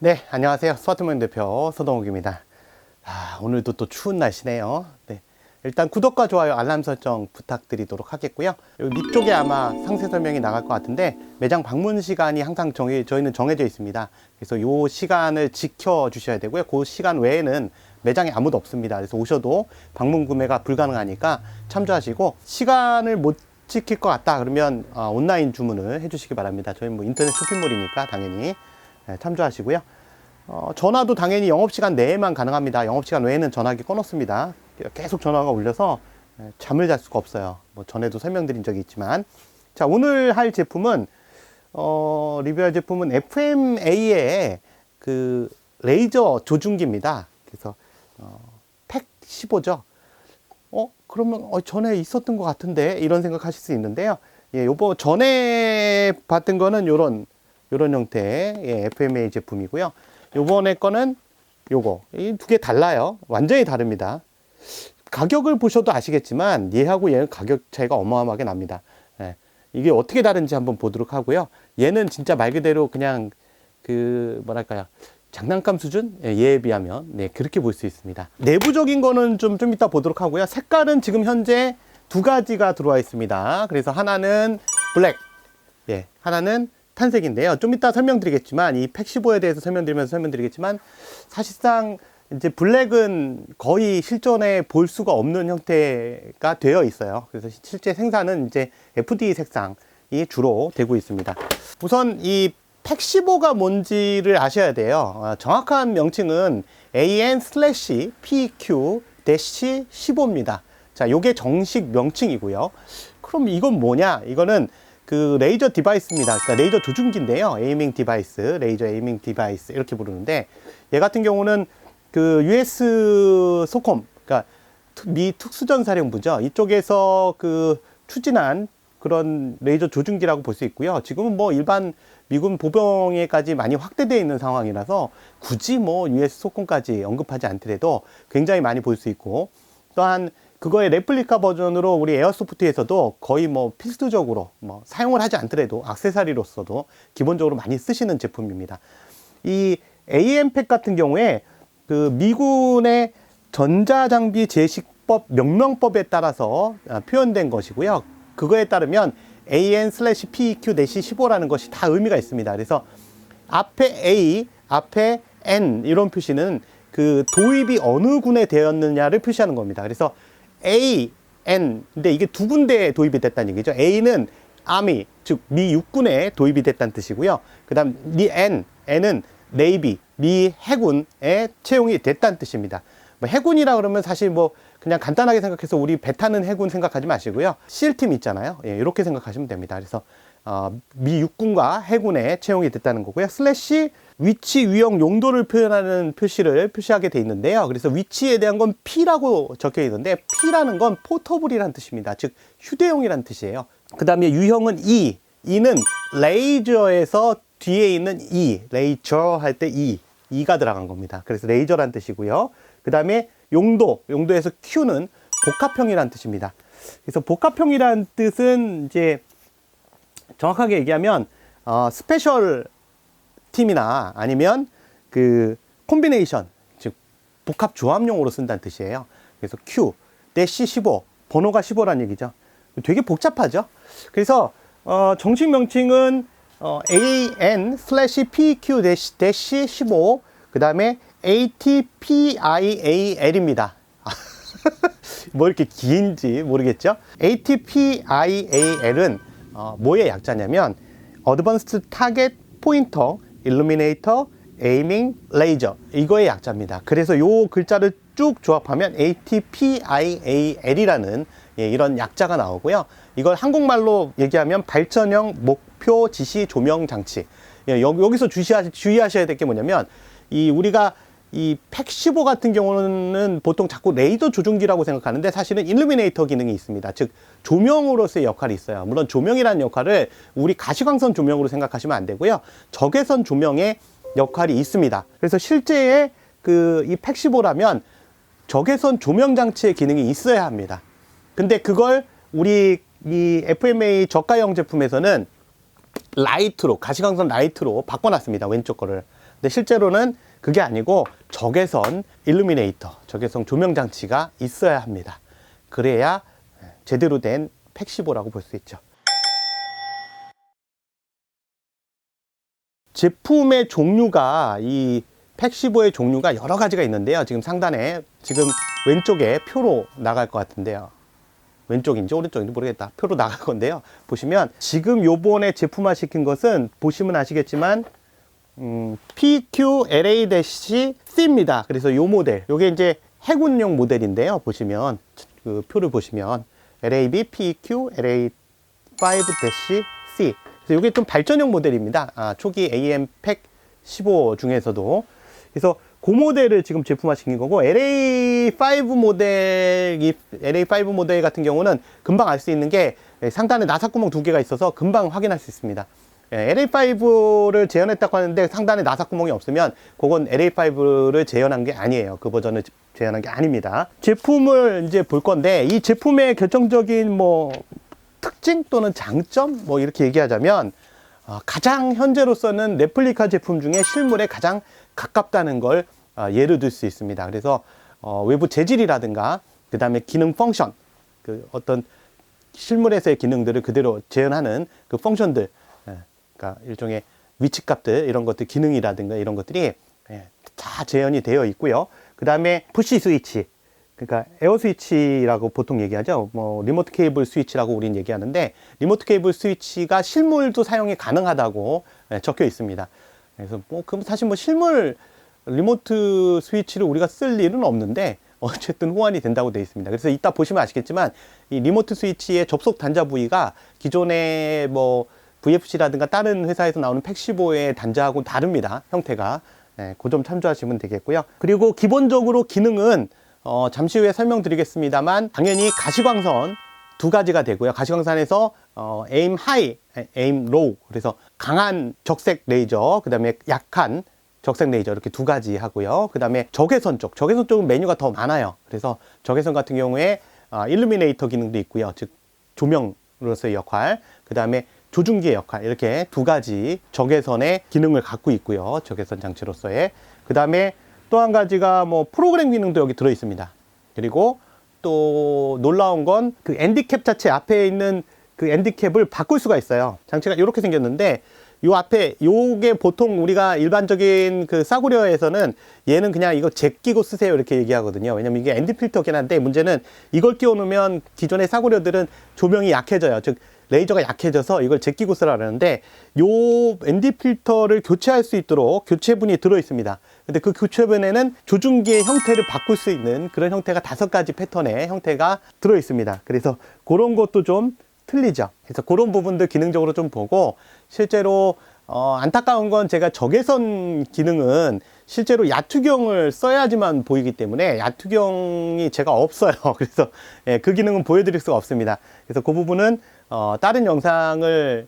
네, 안녕하세요. 스마트모닝 대표 서동욱입니다. 오늘도 또 추운 날씨네요. 네, 일단 구독과 좋아요, 알람 설정 부탁드리도록 하겠고요. 여기 밑쪽에 아마 상세 설명이 나갈 것 같은데 매장 방문 시간이 항상 저희는 정해져 있습니다. 그래서 이 시간을 지켜주셔야 되고요. 그 시간 외에는 매장에 아무도 없습니다. 그래서 오셔도 방문 구매가 불가능하니까 참조하시고, 시간을 못 지킬 것 같다 그러면 온라인 주문을 해주시기 바랍니다. 저희 뭐 인터넷 쇼핑몰이니까 당연히 참조하시고요. 전화도 당연히 영업시간 내에만 가능합니다. 영업시간 외에는 전화기 꺼놓습니다. 계속 전화가 울려서 잠을 잘 수가 없어요. 뭐 전에도 설명드린 적이 있지만. 자, 오늘 할 제품은, 리뷰할 제품은 FMA의 그 레이저 조준기입니다. 그래서, 팩 15죠. 그러면, 전에 있었던 것 같은데? 이런 생각 하실 수 있는데요. 예, 전에 봤던 거는 요런 형태의 FMA 제품이고요. 요번에 거는 요거. 이 두 개 달라요. 완전히 다릅니다. 가격을 보셔도 아시겠지만 얘하고 얘는 가격 차이가 어마어마하게 납니다. 예. 이게 어떻게 다른지 한번 보도록 하고요. 얘는 진짜 말 그대로 그냥 뭐랄까요. 장난감 수준? 예, 얘에 비하면. 네, 그렇게 볼 수 있습니다. 내부적인 거는 좀 이따 보도록 하고요. 색깔은 지금 현재 두 가지가 들어와 있습니다. 그래서 하나는 블랙. 예, 하나는 탄색인데요. 좀 이따 설명드리겠지만, 이 팩 15에 대해서 설명드리겠지만, 사실상 이제 블랙은 거의 실전에 볼 수가 없는 형태가 되어 있어요. 그래서 실제 생산은 이제 FD 색상이 주로 되고 있습니다. 우선 이 팩 15가 뭔지를 아셔야 돼요. 정확한 명칭은 AN/PQ-15입니다. 자, 요게 정식 명칭이고요. 그럼 이건 뭐냐? 이거는 그 레이저 디바이스입니다. 그러니까 레이저 조준기인데요. 에이밍 디바이스, 레이저 에이밍 디바이스 이렇게 부르는데, 얘 같은 경우는 그 US 소콤, 그러니까 미 특수전사령부죠. 이쪽에서 그 추진한 그런 레이저 조준기라고 볼 수 있고요. 지금은 뭐 일반 미군 보병에까지 많이 확대되어 있는 상황이라서 굳이 뭐 US 소콤까지 언급하지 않더라도 굉장히 많이 볼 수 있고, 또한 그거의 레플리카 버전으로 우리 에어소프트에서도 거의 뭐 필수적으로 뭐 사용을 하지 않더라도 액세서리로서도 기본적으로 많이 쓰시는 제품입니다. 이 AM팩 같은 경우에 그 미군의 전자장비 제식법 명명법에 따라서 표현된 것이고요. 그거에 따르면 AN/PEQ-15라는 것이 다 의미가 있습니다. 그래서 앞에 A, 앞에 N 이런 표시는 그 도입이 어느 군에 되었느냐를 표시하는 겁니다. 그래서 A, N, 근데 이게 두 군데에 도입이 됐다는 얘기죠. A는 아미, 즉 미 육군에 도입이 됐다는 뜻이고요. 그 다음 N은 네이비, 미 해군에 채용이 됐다는 뜻입니다. 뭐 해군이라 그러면 사실 뭐 그냥 간단하게 생각해서 우리 배 타는 해군 생각하지 마시고요. SEAL팀 있잖아요. 예, 이렇게 생각하시면 됩니다. 그래서 미 육군과 해군에 채용이 됐다는 거고요. 슬래시 위치, 유형, 용도를 표현하는 표시를 표시하게 돼 있는데요. 그래서 위치에 대한 건 P라고 적혀 있는데, P라는 건 포터블이라는 뜻입니다. 즉 휴대용이라는 뜻이에요. 그 다음에 유형은 E는 레이저에서 뒤에 있는 레이저 할 때 E가 들어간 겁니다. 그래서 레이저라는 뜻이고요. 그 다음에 용도에서 Q는 복합형이라는 뜻입니다. 그래서 복합형이라는 뜻은 이제 정확하게 얘기하면 스페셜 팀이나 아니면 그 콤비네이션, 즉 복합 조합용으로 쓴다는 뜻이에요. 그래서 Q-15 번호가 15라는 얘기죠. 되게 복잡하죠. 그래서 정식 명칭은 AN/PQ-15, 그 다음에 ATPIAL입니다. 뭐 이렇게 긴지 모르겠죠? ATPIAL은 뭐의 약자냐면 Advanced Target Pointer Illuminator Aiming Laser, 이거의 약자입니다. 그래서 요 글자를 쭉 조합하면 ATPIAL이라는 이런 약자가 나오고요. 이걸 한국말로 얘기하면 발전형 목표 지시 조명 장치. 여기서 주의하셔야 될 게 뭐냐면, 우리가 이 팩 15 같은 경우는 보통 자꾸 레이저 조준기라고 생각하는데, 사실은 일루미네이터 기능이 있습니다. 즉 조명으로서의 역할이 있어요. 물론 조명이라는 역할을 우리 가시광선 조명으로 생각하시면 안 되고요. 적외선 조명의 역할이 있습니다. 그래서 실제의 이 팩 15라면 적외선 조명 장치의 기능이 있어야 합니다. 근데 그걸 우리 이 FMA 저가형 제품에서는 라이트로, 가시광선 라이트로 바꿔놨습니다. 왼쪽 거를. 근데 실제로는 그게 아니고 적외선 일루미네이터, 적외선 조명 장치가 있어야 합니다. 그래야 제대로 된 팩15라고 볼 수 있죠. 제품의 종류가, 이 팩15의 종류가 여러 가지가 있는데요. 지금 상단에, 지금 왼쪽에 표로 나갈 것 같은데요. 왼쪽인지 오른쪽인지 모르겠다. 표로 나갈 건데요. 보시면 지금 요번에 제품화 시킨 것은 보시면 아시겠지만 PQLA-C입니다. 그래서 요 모델, 요게 이제 해군용 모델인데요. 보시면 그 표를 보시면 LAB PQ LA5-C. 그래서 요게 좀 발전용 모델입니다. 초기 AM 팩15 중에서도. 그래서 그 모델을 지금 제품화 시킨 거고, LA5 모델 같은 경우는 금방 알 수 있는 게 상단에 나사구멍 2개가 있어서 금방 확인할 수 있습니다. LA5를 재현했다고 하는데 상단에 나사구멍이 없으면 그건 LA5를 재현한 게 아니에요. 그 버전을 재현한 게 아닙니다. 제품을 이제 볼 건데, 이 제품의 결정적인 뭐 특징 또는 장점 뭐 이렇게 얘기하자면, 가장 현재로서는 레플리카 제품 중에 실물에 가장 가깝다는 걸 예를 들 수 있습니다. 그래서 외부 재질이라든가 그 다음에 기능 펑션, 그 어떤 실물에서의 기능들을 그대로 재현하는 그 펑션들, 그러니까 일종의 위치값들, 이런 것들, 기능이라든가 이런 것들이 다 재현이 되어 있고요. 그 다음에 푸시 스위치, 그러니까 에어 스위치라고 보통 얘기하죠. 뭐 리모트 케이블 스위치라고 우리는 얘기하는데, 리모트 케이블 스위치가 실물도 사용이 가능하다고 적혀 있습니다. 그래서 뭐 그럼 사실 뭐 실물 리모트 스위치를 우리가 쓸 일은 없는데 어쨌든 호환이 된다고 되어 있습니다. 그래서 이따 보시면 아시겠지만 이 리모트 스위치의 접속 단자 부위가 기존의 뭐 VFC라든가 다른 회사에서 나오는 팩15의 단자하고 다릅니다. 형태가. 그 점 참조하시면 되겠고요. 그리고 기본적으로 기능은 잠시 후에 설명드리겠습니다만, 당연히 가시광선 2가지가 되고요. 가시광선에서 aim high, aim low, 그래서 강한 적색 레이저, 그 다음에 약한 적색 레이저, 이렇게 2가지 하고요. 그 다음에 적외선 쪽은 메뉴가 더 많아요. 그래서 적외선 같은 경우에 일루미네이터 기능도 있고요. 즉 조명으로서의 역할, 그 다음에 조준기의 역할, 이렇게 2가지 적외선의 기능을 갖고 있고요. 적외선 장치로서의. 그 다음에 또 한 가지가 뭐 프로그램 기능도 여기 들어 있습니다. 그리고 또 놀라운 건 그 엔디캡 자체 앞에 있는 그 엔디캡을 바꿀 수가 있어요. 장치가 이렇게 생겼는데, 요 앞에 요게 보통 우리가 일반적인 그 싸구려에서는 얘는 그냥 이거 잭 끼고 쓰세요 이렇게 얘기하거든요. 왜냐면 이게 엔디 필터긴 한데, 문제는 이걸 끼워 놓으면 기존의 싸구려들은 조명이 약해져요. 즉 레이저가 약해져서 이걸 잭 끼고 쓰라 그러는데, 요 ND 필터를 교체할 수 있도록 교체분이 들어 있습니다. 근데 그 교체분에는 조준기의 형태를 바꿀 수 있는 그런 형태가 5가지 패턴의 형태가 들어 있습니다. 그래서 그런 것도 좀 틀리죠. 그래서 그런 부분들 기능적으로 좀 보고, 실제로 안타까운 건 제가 적외선 기능은 실제로 야투경을 써야지만 보이기 때문에 야투경이 제가 없어요. 그래서 그 기능은 보여드릴 수가 없습니다. 그래서 그 부분은 다른 영상을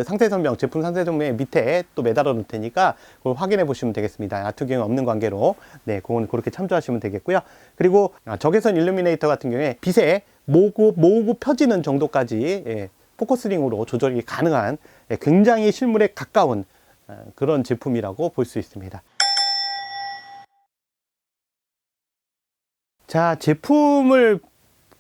상세 설명, 제품 상세 설명 밑에 또 매달아 놓을 테니까 그걸 확인해 보시면 되겠습니다. 야투경이 없는 관계로. 네, 그건 그렇게 참조하시면 되겠고요. 그리고 적외선 일루미네이터 같은 경우에 빛에 모으고 펴지는 정도까지 포커스링으로 조절이 가능한 굉장히 실물에 가까운 그런 제품이라고 볼 수 있습니다. 자, 제품을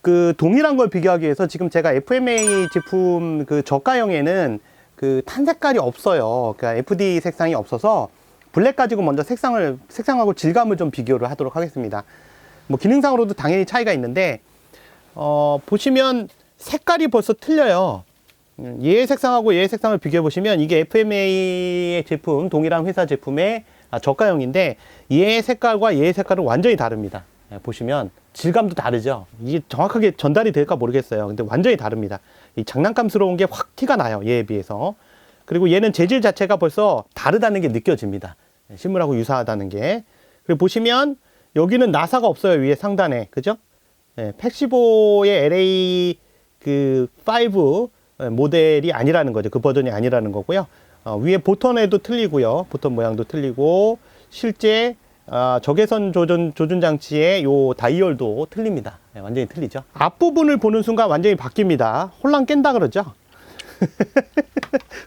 그 동일한 걸 비교하기 위해서 지금 제가 FMA 제품 그 저가형에는 그 탄 색깔이 없어요. 그러니까 FD 색상이 없어서 블랙 가지고 먼저 색상하고 질감을 좀 비교를 하도록 하겠습니다. 뭐 기능상으로도 당연히 차이가 있는데, 보시면 색깔이 벌써 틀려요. 얘의 색상하고 얘의 색상을 비교해 보시면 이게 FMA의 제품, 동일한 회사 제품의 저가형인데, 얘의 색깔과 얘의 색깔은 완전히 다릅니다. 보시면 질감도 다르죠. 이게 정확하게 전달이 될까 모르겠어요. 근데 완전히 다릅니다. 이 장난감스러운 게 확 티가 나요, 얘에 비해서. 그리고 얘는 재질 자체가 벌써 다르다는 게 느껴집니다. 실물하고 유사하다는 게. 그리고 보시면 여기는 나사가 없어요, 위에 상단에. 그죠? 팩15의 LA 그 5 모델이 아니라는 거죠. 그 버전이 아니라는 거고요. 위에 보턴에도 틀리고요. 보턴 모양도 틀리고, 실제 적외선 조준 장치의 요 다이얼도 틀립니다. 완전히 틀리죠. 앞부분을 보는 순간 완전히 바뀝니다. 혼란 깬다 그러죠.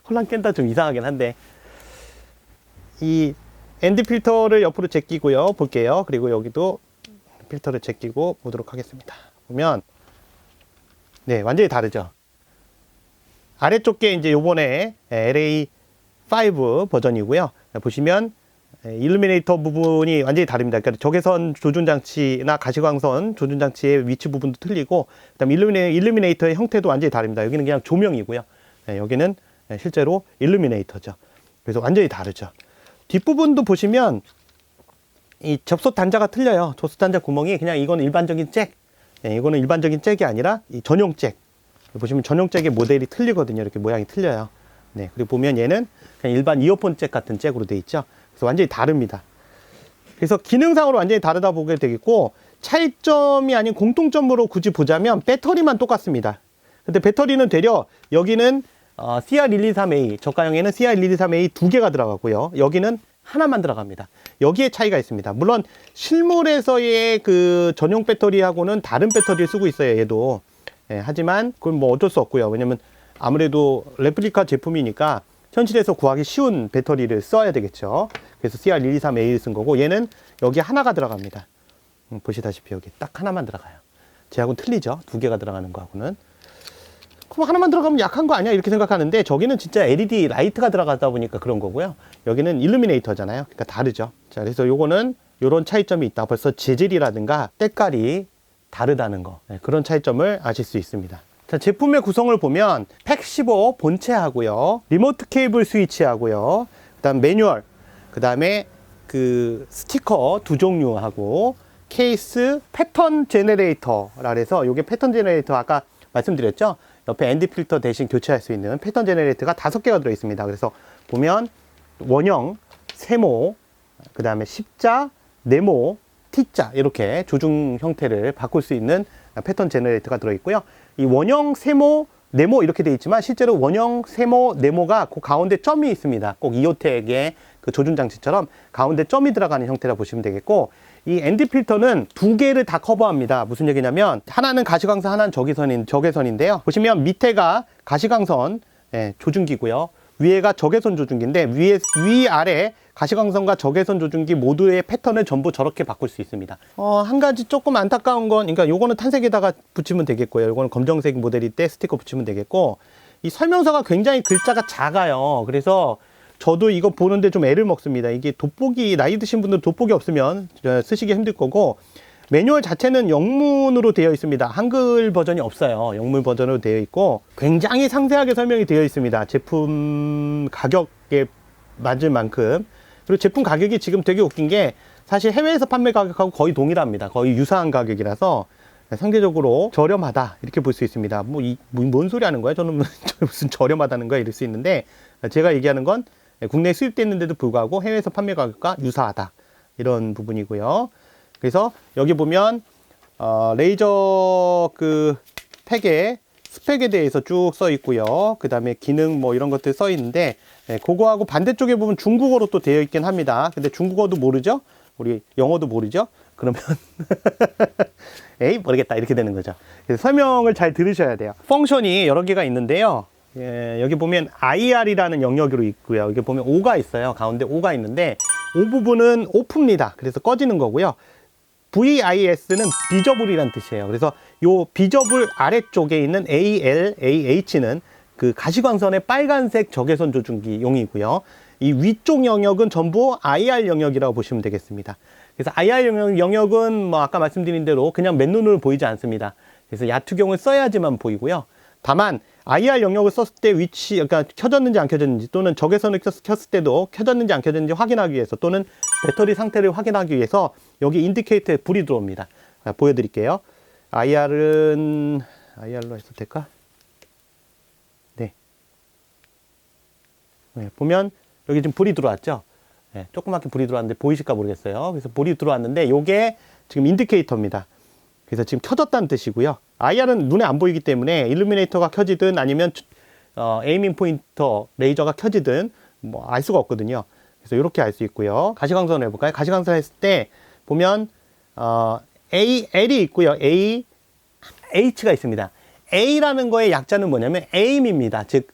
혼란 깬다 좀 이상하긴 한데, 이 엔드 필터를 옆으로 제끼고요. 볼게요. 그리고 여기도 필터를 제끼고 보도록 하겠습니다. 보면, 네, 완전히 다르죠. 아래쪽 게 이제 요번에 LA5 버전이고요. 보시면 일루미네이터 부분이 완전히 다릅니다. 그러니까 적외선 조준 장치나 가시광선 조준 장치의 위치 부분도 틀리고, 그다음 일루미네이터의 형태도 완전히 다릅니다. 여기는 그냥 조명이고요. 여기는 실제로 일루미네이터죠. 그래서 완전히 다르죠. 뒷부분도 보시면 이 접속 단자가 틀려요. 접속 단자 구멍이 그냥 이거는 일반적인 잭, 이거는 일반적인 잭이 아니라 이 전용 잭. 보시면 전용 잭의 모델이 틀리거든요. 이렇게 모양이 틀려요. 네, 그리고 보면 얘는 그냥 일반 이어폰 잭 같은 잭으로 되어 있죠. 그래서 완전히 다릅니다. 그래서 기능상으로 완전히 다르다 보게 되겠고, 차이점이 아닌 공통점으로 굳이 보자면 배터리만 똑같습니다. 근데 배터리는 되려 여기는 CR123A, 저가형에는 CR123A 두 개가 들어가고요. 여기는 하나만 들어갑니다. 여기에 차이가 있습니다. 물론 실물에서의 그 전용 배터리하고는 다른 배터리를 쓰고 있어요, 얘도. 하지만 그건 뭐 어쩔 수 없고요. 왜냐면 아무래도 레플리카 제품이니까 현실에서 구하기 쉬운 배터리를 써야 되겠죠. 그래서 CR123A를 쓴 거고, 얘는 여기 하나가 들어갑니다. 보시다시피 여기 딱 하나만 들어가요. 쟤하고는 틀리죠. 두 개가 들어가는 거하고는. 그럼 하나만 들어가면 약한 거 아니야? 이렇게 생각하는데, 저기는 진짜 LED 라이트가 들어가다 보니까 그런 거고요. 여기는 일루미네이터잖아요. 그러니까 다르죠. 자, 그래서 요거는 요런 차이점이 있다. 벌써 재질이라든가 때깔이 다르다는 거, 그런 차이점을 아실 수 있습니다. 자, 제품의 구성을 보면 팩15 본체하고요, 리모트 케이블 스위치하고요, 그다음 매뉴얼, 그다음에 그 스티커 두 종류하고 케이스, 패턴 제너레이터라 해서, 요게 패턴 제너레이터 아까 말씀드렸죠. 옆에 엔드 필터 대신 교체할 수 있는 패턴 제너레이터가 5개가 들어 있습니다. 그래서 보면 원형, 세모, 그다음에 십자, 네모, T자, 이렇게 조중 형태를 바꿀 수 있는 패턴 제너레이터가 들어있고요. 이 원형, 세모, 네모 이렇게 되어 있지만, 실제로 원형, 세모, 네모가 그 가운데 점이 있습니다. 꼭 이오텍의 그 조준 장치처럼 가운데 점이 들어가는 형태라 보시면 되겠고, 이 엔드 필터는 두 개를 다 커버합니다. 무슨 얘기냐면, 하나는 가시광선, 하나는 적외선인데요. 보시면 밑에가 가시광선 조준기고요. 위에가 적외선 조준기인데, 위아래 가시광선과 적외선 조준기 모두의 패턴을 전부 저렇게 바꿀 수 있습니다. 한 가지 조금 안타까운 건, 그러니까 요거는 탄색에다가 붙이면 되겠고요. 요거는 검정색 모델일 때 스티커 붙이면 되겠고, 이 설명서가 굉장히 글자가 작아요. 그래서 저도 이거 보는데 좀 애를 먹습니다. 이게 돋보기, 나이 드신 분들 돋보기 없으면 쓰시기 힘들 거고, 매뉴얼 자체는 영문으로 되어 있습니다. 한글 버전이 없어요. 영문 버전으로 되어 있고, 굉장히 상세하게 설명이 되어 있습니다. 제품 가격에 맞을 만큼. 그리고 제품 가격이 지금 되게 웃긴 게, 사실 해외에서 판매 가격하고 거의 동일합니다. 거의 유사한 가격이라서 상대적으로 저렴하다, 이렇게 볼 수 있습니다. 뭔 소리 하는 거야? 저는 무슨 저렴하다는 거야? 이럴 수 있는데, 제가 얘기하는 건 국내에 수입됐는데도 불구하고 해외에서 판매 가격과 유사하다, 이런 부분이고요. 그래서 여기 보면 레이저 그 팩의 스펙에 대해서 쭉 써 있고요. 그 다음에 기능 뭐 이런 것들 써 있는데, 그거하고 반대쪽에 보면 중국어로 또 되어 있긴 합니다. 근데 중국어도 모르죠? 우리 영어도 모르죠? 그러면 에이 모르겠다, 이렇게 되는 거죠. 그래서 설명을 잘 들으셔야 돼요. 펑션이 여러 개가 있는데요. 여기 보면 IR이라는 영역으로 있고요. 여기 보면 O가 있어요. 가운데 O가 있는데, O 부분은 오프입니다. 그래서 꺼지는 거고요. VIS는 비저블이라는 뜻이에요. 그래서 요 비저블 아래쪽에 있는 ALAH는 그 가시광선의 빨간색 적외선 조준기 용이고요. 이 위쪽 영역은 전부 IR 영역이라고 보시면 되겠습니다. 그래서 IR 영역은 뭐 아까 말씀드린 대로 그냥 맨눈으로 보이지 않습니다. 그래서 야투경을 써야지만 보이고요. 다만 IR 영역을 썼을 때 위치, 그러니까 켜졌는지 안 켜졌는지, 또는 적외선을 켰을 때도 켜졌는지 안 켜졌는지 확인하기 위해서, 또는 배터리 상태를 확인하기 위해서 여기 인디케이터에 불이 들어옵니다. 보여드릴게요. IR로 해도 될까? 네. 보면 여기 지금 불이 들어왔죠? 조그맣게 불이 들어왔는데 보이실까 모르겠어요. 그래서 불이 들어왔는데 요게 지금 인디케이터입니다. 그래서 지금 켜졌다는 뜻이고요. IR은 눈에 안 보이기 때문에 일루미네이터가 켜지든 아니면 에이밍 포인터 레이저가 켜지든 뭐 알 수가 없거든요. 그래서 이렇게 알 수 있고요. 가시광선을 해볼까요? 가시광선 했을 때 보면 L이 있고요. H가 있습니다. A라는 거의 약자는 뭐냐면 aim입니다. 즉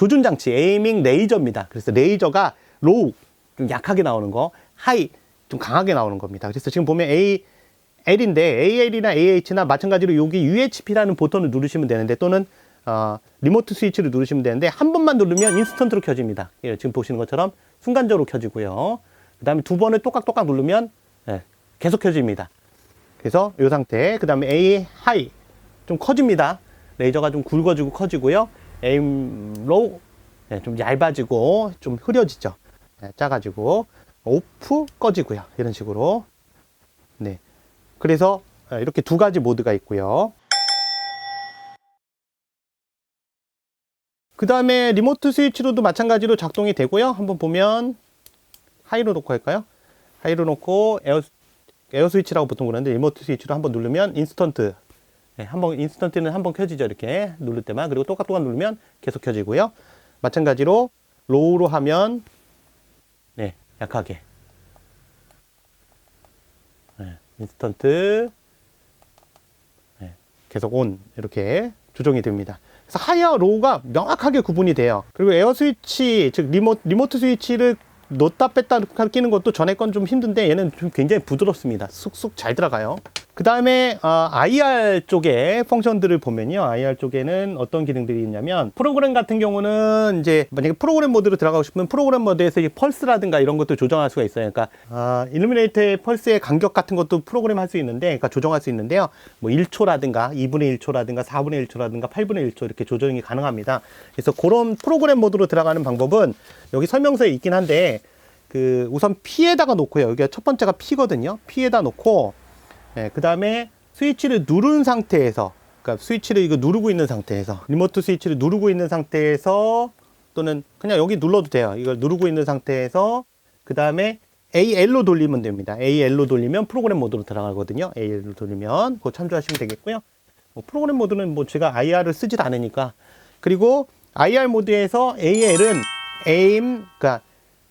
조준 장치, 에이밍 레이저입니다. 그래서 레이저가 로우 좀 약하게 나오는 거, 하이 좀 강하게 나오는 겁니다. 그래서 지금 보면 AL인데 AL이나 AH나 마찬가지로 여기 UHP라는 버튼을 누르시면 되는데, 또는 리모트 스위치를 누르시면 되는데, 한 번만 누르면 인스턴트로 켜집니다. 예, 지금 보시는 것처럼 순간적으로 켜지고요. 그 다음에 두 번을 똑깍똑깍 누르면 계속 켜집니다. 그래서 이 상태. 그 다음에 A 하이 좀 커집니다. 레이저가 좀 굵어지고 커지고요. 에임 로우 좀 얇아지고 좀 흐려지죠. 작아지고 오프 꺼지고요. 이런 식으로. 네. 그래서 이렇게 두 가지 모드가 있고요. 그 다음에 리모트 스위치로도 마찬가지로 작동이 되고요. 한번 보면 하이로 놓고 할까요? 하이로 놓고 에어 스위치라고 보통 그러는데, 리모트 스위치로 한번 누르면 인스턴트. 인스턴트는 한번 켜지죠. 이렇게 누를 때만. 그리고 똑같똑같 누르면 계속 켜지고요. 마찬가지로 로우로 하면 약하게. 인스턴트. 계속 온. 이렇게 조정이 됩니다. 그래서 하이와 로우가 명확하게 구분이 돼요. 그리고 에어 스위치, 즉 리모트 스위치를 넣었다 뺐다 끼는 것도 전에 건 좀 힘든데, 얘는 좀 굉장히 부드럽습니다. 쑥쑥 잘 들어가요. 그 다음에 IR 쪽에 펑션들을 보면요, IR 쪽에는 어떤 기능들이 있냐면, 프로그램 같은 경우는 이제 만약에 프로그램 모드로 들어가고 싶으면 프로그램 모드에서 이 펄스라든가 이런 것도 조정할 수가 있어요. 그러니까 일루미네이터의 펄스의 간격 같은 것도 프로그램 할 수 있는데, 그러니까 조정할 수 있는데요, 뭐 1초라든가 2분의 1초라든가 4분의 1초라든가 8분의 1초 이렇게 조정이 가능합니다. 그래서 그런 프로그램 모드로 들어가는 방법은 여기 설명서에 있긴 한데, 우선 P에다가 놓고요. 여기가 첫 번째가 P거든요. P에다 놓고, 그 다음에 스위치를 누른 상태에서, 그러니까 스위치를 이거 누르고 있는 상태에서, 리모트 스위치를 누르고 있는 상태에서, 또는 그냥 여기 눌러도 돼요. 이걸 누르고 있는 상태에서, 그 다음에 AL로 돌리면 됩니다. AL로 돌리면 프로그램 모드로 들어가거든요. AL로 돌리면 그거 참조하시면 되겠고요. 프로그램 모드는 뭐 제가 IR을 쓰질 않으니까. 그리고 IR 모드에서 AL은 aim, 그러니까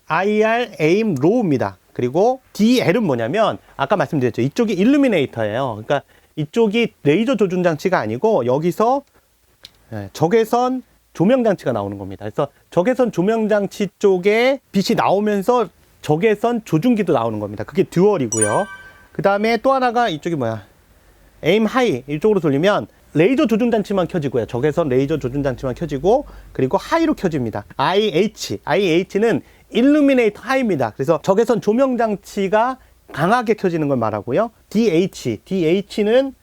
IR aim low입니다. 그리고 DL은 뭐냐면, 아까 말씀드렸죠. 이쪽이 일루미네이터예요. 그러니까 이쪽이 레이저 조준 장치가 아니고, 여기서 적외선 조명 장치가 나오는 겁니다. 그래서 적외선 조명 장치 쪽에 빛이 나오면서 적외선 조준기도 나오는 겁니다. 그게 듀얼이고요. 그 다음에 또 하나가 이쪽이 aim high, 이쪽으로 돌리면 레이저 조준 장치만 켜지고요. 적외선 레이저 조준 장치만 켜지고, 그리고 하이로 켜집니다. IH는 일루미네이터 하이입니다. 그래서 적외선 조명 장치가 강하게 켜지는 걸 말하고요. DH는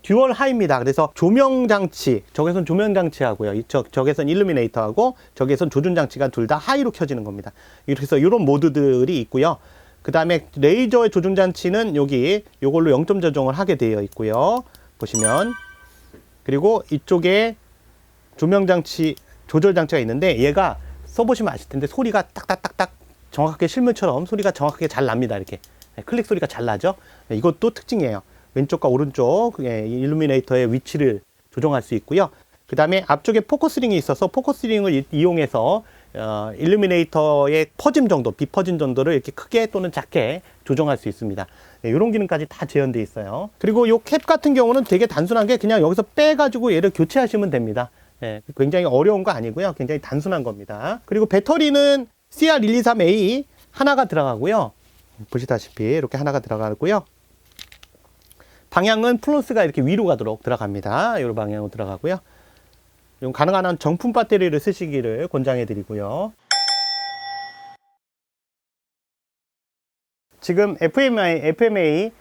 듀얼 하이입니다. 그래서 조명 장치, 적외선 조명 장치하고요, 적외선 일루미네이터하고 적외선 조준 장치가 둘 다 하이로 켜지는 겁니다. 그래서 이런 모드들이 있고요. 그 다음에 레이저의 조준 장치는 여기 이걸로 0점 조정을 하게 되어 있고요. 보시면. 그리고 이쪽에 조명 장치, 조절 장치가 있는데, 얘가 써보시면 아실 텐데 소리가 딱딱딱딱 정확하게 실물처럼 소리가 정확하게 잘 납니다. 이렇게 클릭 소리가 잘 나죠. 이것도 특징이에요. 왼쪽과 오른쪽 일루미네이터의 위치를 조정할 수 있고요. 그 다음에 앞쪽에 포커스링이 있어서 포커스링을 이용해서 일루미네이터의 퍼짐 정도, 빛 퍼짐 정도를 이렇게 크게 또는 작게 조정할 수 있습니다. 이런 기능까지 다 재현되어 있어요. 그리고 이 캡 같은 경우는 되게 단순한 게, 그냥 여기서 빼가지고 얘를 교체하시면 됩니다. 굉장히 어려운 거 아니고요. 굉장히 단순한 겁니다. 그리고 배터리는 CR123A 하나가 들어가고요. 보시다시피 이렇게 하나가 들어가고요. 방향은 플러스가 이렇게 위로 가도록 들어갑니다. 이 방향으로 들어가고요. 가능한 한 정품 배터리를 쓰시기를 권장해 드리고요. 지금 FMA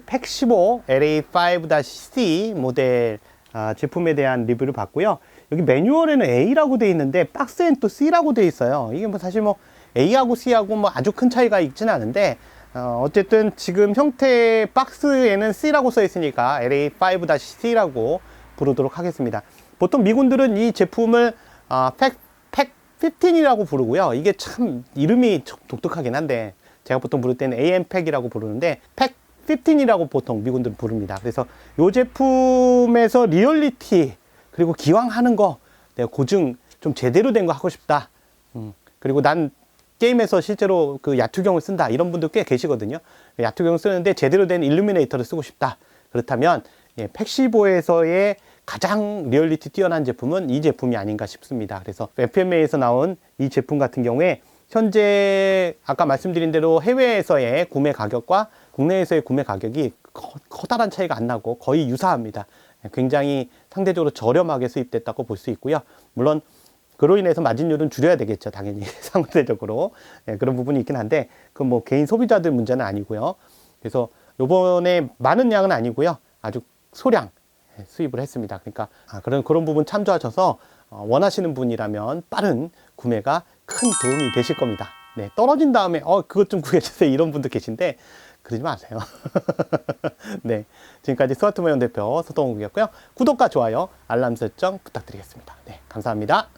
팩 15 LA5-C 모델 제품에 대한 리뷰를 봤고요. 여기 매뉴얼에는 A라고 되어 있는데 박스엔 또 C라고 되어 있어요. 이게 뭐 사실 뭐 A하고 C하고 뭐 아주 큰 차이가 있지는 않은데, 어쨌든 지금 형태의 박스에는 C라고 써 있으니까 LA5-C라고 부르도록 하겠습니다. 보통 미군들은 이 제품을 팩 15이라고 부르고요. 이게 참 이름이 독특하긴 한데, 제가 보통 부를 때는 AM팩이라고 부르는데 팩 15이라고 보통 미군들은 부릅니다. 그래서 이 제품에서 리얼리티, 그리고 기왕 하는 거 내가 고증 좀 제대로 된 거 하고 싶다. 그리고 난 게임에서 실제로 그 야투경을 쓴다. 이런 분들 꽤 계시거든요. 야투경을 쓰는데 제대로 된 일루미네이터를 쓰고 싶다. 그렇다면 팩15에서의 가장 리얼리티 뛰어난 제품은 이 제품이 아닌가 싶습니다. 그래서 FMA에서 나온 이 제품 같은 경우에 현재 아까 말씀드린 대로 해외에서의 구매 가격과 국내에서의 구매 가격이 커다란 차이가 안 나고 거의 유사합니다. 굉장히 상대적으로 저렴하게 수입됐다고 볼 수 있고요. 물론 그로 인해서 마진율은 줄여야 되겠죠. 당연히 상대적으로 그런 부분이 있긴 한데 그 뭐 개인 소비자들 문제는 아니고요. 그래서 요번에 많은 양은 아니고요. 아주 소량 수입을 했습니다. 그러니까 그런 부분 참조하셔서 원하시는 분이라면 빠른 구매가 큰 도움이 되실 겁니다. 네, 떨어진 다음에 그것 좀 구해주세요 이런 분도 계신데 그러지 마세요. 네, 지금까지 스마트모형 대표 서동욱이었고요. 구독과 좋아요, 알람 설정 부탁드리겠습니다. 네, 감사합니다.